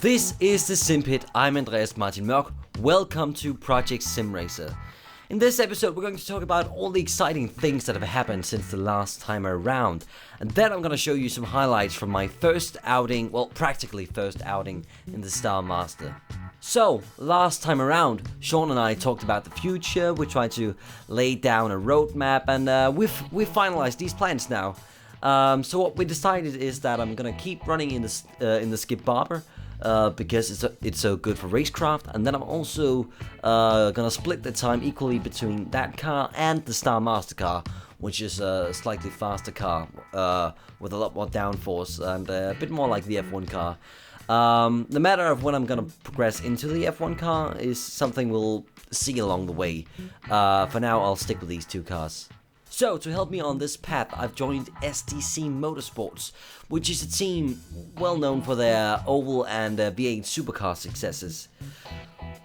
This is the Simpit. I'm Andreas Martin Mørch. Welcome to Project Sim Racer. In this episode, we're going to talk about all the exciting things that have happened since the last time around. And then I'm going to show you some highlights from my first outing, well, practically first outing in the Star Mazda. So, last time around, Sean and I talked about the future. We tried to lay down a roadmap, and we've finalized these plans now. So what we decided is that I'm gonna keep running in the Skip Barber because it's so good for racecraft, and then I'm also gonna split the time equally between that car and the Star Mazda car, which is a slightly faster car with a lot more downforce and a bit more like the F1 car. The matter of when I'm gonna progress into the F1 car is something we'll see along the way. For now, I'll stick with these two cars. So, to help me on this path, I've joined SDC Motorsports, which is a team well known for their oval and V8 supercar successes.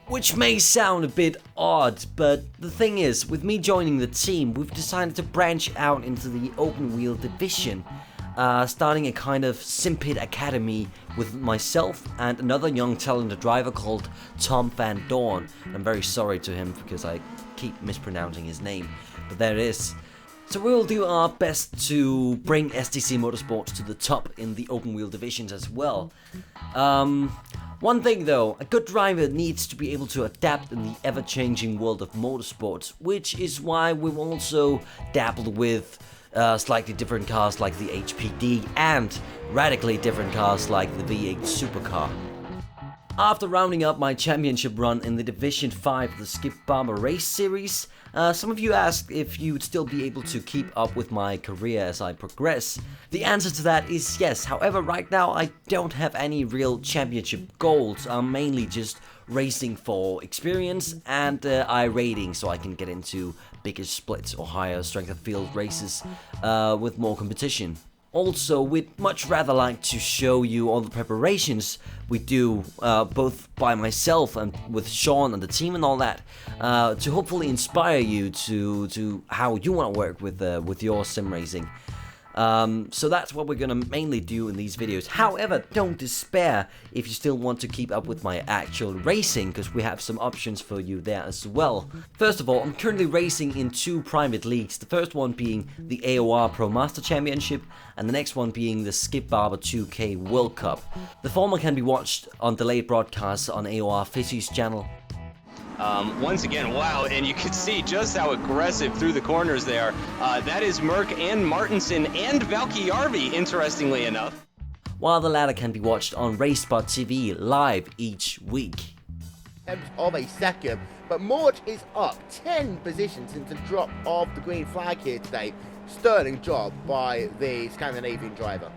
Which may sound a bit odd, but the thing is, with me joining the team, we've decided to branch out into the open wheel division, starting a kind of Simpit academy with myself and another young talented driver called Tom Van Dorn. I'm very sorry to him because I keep mispronouncing his name, but there it is. So we'll do our best to bring SDC Motorsports to the top in the open wheel divisions as well. One thing though, a good driver needs to be able to adapt in the ever-changing world of motorsports, which is why we've also dabbled with slightly different cars like the HPD and radically different cars like the V8 supercar. After rounding up my championship run in the Division 5 of the Skip Barber Race Series, some of you asked if you'd still be able to keep up with my career as I progress. The answer to that is yes. However, right now I don't have any real championship goals. I'm mainly just racing for experience and iRating so I can get into bigger splits or higher strength of field races with more competition. Also, we'd much rather like to show you all the preparations we do, both by myself and with Sean and the team and all that, to hopefully inspire you to how you want to work with your sim racing. So that's what we're gonna mainly do in these videos. However, don't despair if you still want to keep up with my actual racing, because we have some options for you there as well. First of all, I'm currently racing in two private leagues, the first one being the AOR Pro Master Championship, and the next one being the Skip Barber 2K World Cup. The former can be watched on delayed broadcasts on AOR Fishy's channel. Once again, wow, and you can see just how aggressive through the corners they are. That is Mørch and Martinson and Valkyarvi, interestingly enough. While the latter can be watched on RaceSpot TV live each week. Of a second, but Mørch is up 10 positions since the drop of the green flag here today. Sterling job by the Scandinavian driver.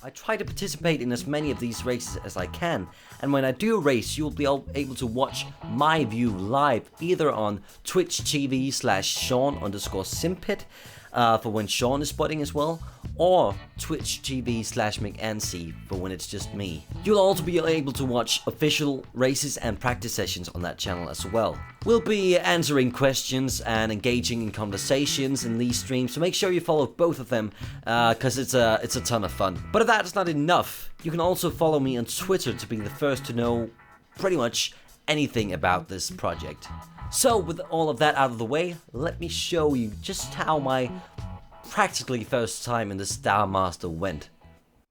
I try to participate in as many of these races as I can, and when I do race, you'll be able to watch my view live either on Twitch TV/Sean_Simpit for when Sean is spotting as well, or Twitch TV/McAnsey for when it's just me. You'll also be able to watch official races and practice sessions on that channel as well. We'll be answering questions and engaging in conversations in these streams, so make sure you follow both of them, because it's a ton of fun. But if that's not enough, you can also follow me on Twitter to be the first to know pretty much anything about this project. So with all of that out of the way, let me show you just how my practically first time in the Star Mazda went.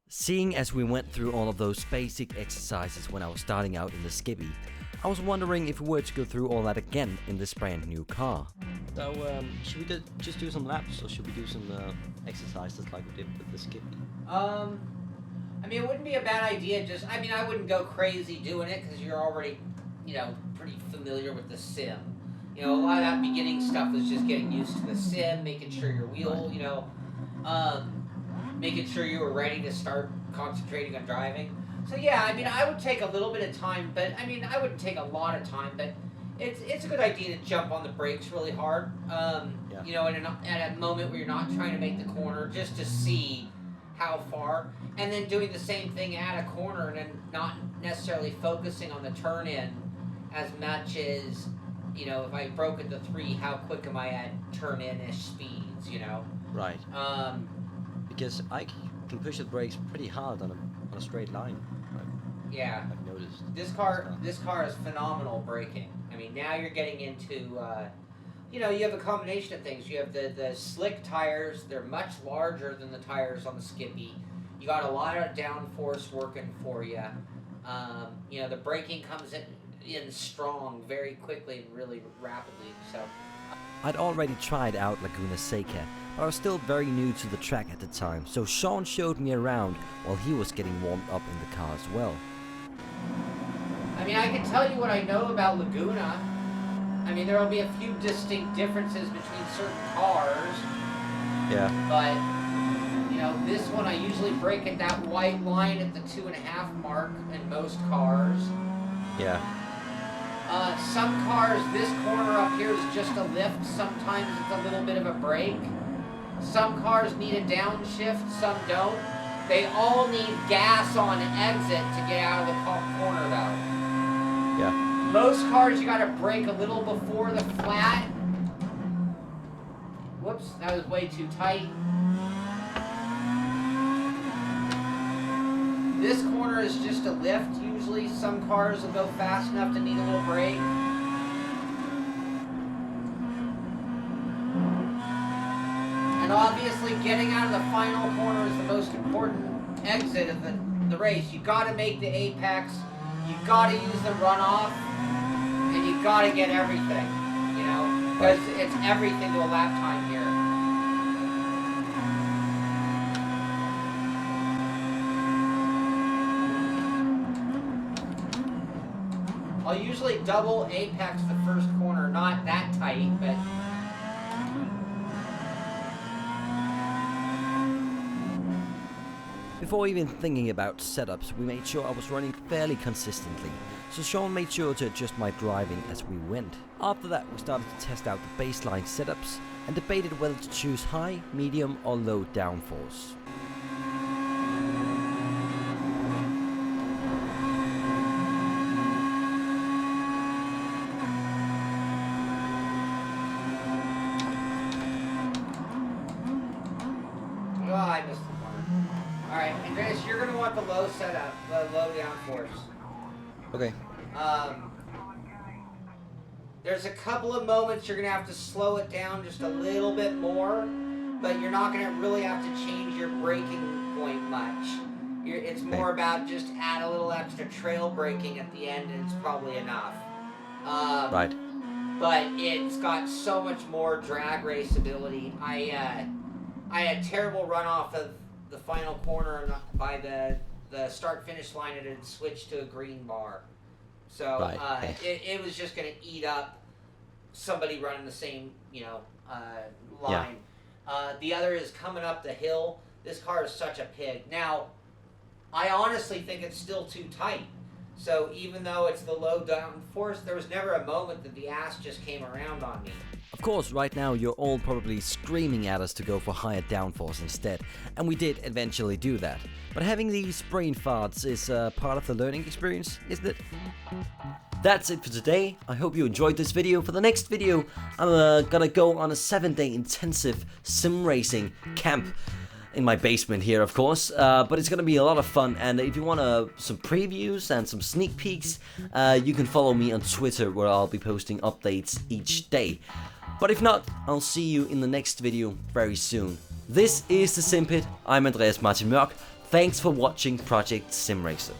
Seeing as we went through all of those basic exercises when I was starting out in the Skippy, I was wondering if we were to go through all that again in this brand new car. So, should we just do some laps, or should we do some exercises like we did with the Skippy? I mean, it wouldn't be a bad idea. I wouldn't go crazy doing it because you're already, pretty familiar with the sim. A lot of that beginning stuff is just getting used to the sim, making sure your wheel, making sure you were ready to start concentrating on driving. So yeah, I would take a little bit of time, but I wouldn't take a lot of time, but it's a good idea to jump on the brakes really hard. At a moment where you're not trying to make the corner, just to see how far, and then doing the same thing at a corner and then not necessarily focusing on the turn in as much as, if I broke at the 3, how quick am I at turn in-ish speeds, Right. Because I can push the brakes pretty hard on a straight line. Right? Yeah. I've noticed. This car is phenomenal braking. I mean, now you're getting into, you know, you have a combination of things. You have the slick tires. They're much larger than the tires on the Skippy. You got a lot of downforce working for you. You know, the braking comes in strong very quickly and really rapidly. So I'd already tried out Laguna Seca, but I was still very new to the track at the time, so Sean showed me around while he was getting warmed up in the car as well. I mean, I can tell you what I know about Laguna. I mean, there will be a few distinct differences between certain cars. Yeah. But, you know, this one I usually brake at that white line at the 2.5 mark in most cars. Yeah. Some cars, this corner up here is just a lift. Sometimes it's a little bit of a brake. Some cars need a downshift, some don't. They all need gas on exit to get out of the corner though. Yeah. Most cars you gotta brake a little before the flat. Whoops, that was way too tight. This corner is just a lift usually. Some cars will go fast enough to need a little brake. And obviously getting out of the final corner is the most important exit of the race. You gotta make the apex, you gotta use the runoff, and you gotta get everything, you know, because it's everything to a lap time here. I'll usually double apex the first corner, not that tight, but Before even thinking about setups, we made sure I was running fairly consistently, so Sean made sure to adjust my driving as we went. After that, we started to test out the baseline setups and debated whether to choose high, medium or low downforce. oh, I missed the corner. Alright, Andreas, you're going to want the low setup, the low downforce. Okay. There's a couple of moments you're going to have to slow it down just a little bit more, but you're not going to really have to change your braking point much. It's more about just add a little extra trail braking at the end and it's probably enough. Right. But it's got so much more drag race ability. I had terrible runoff of the final corner by the start-finish line. It had switched to a green bar. So Right. it was just going to eat up somebody running the same, you know, line. Yeah. The other is coming up the hill. This car is such a pig. Now, I honestly think it's still too tight. So even though it's the low downforce, there was never a moment that the ass just came around on me. Of course, right now you're all probably screaming at us to go for higher downforce instead, and we did eventually do that. But having these brain farts is part of the learning experience, isn't it? That's it for today. I hope you enjoyed this video. For the next video, I'm gonna go on a 7-day intensive sim racing camp in my basement here, of course, but it's gonna be a lot of fun. And if you want some previews and some sneak peeks, you can follow me on Twitter, where I'll be posting updates each day. But if not, I'll see you in the next video very soon. This is the Simpit. I'm Andreas Martin Mørch. Thanks for watching Project Sim Racer.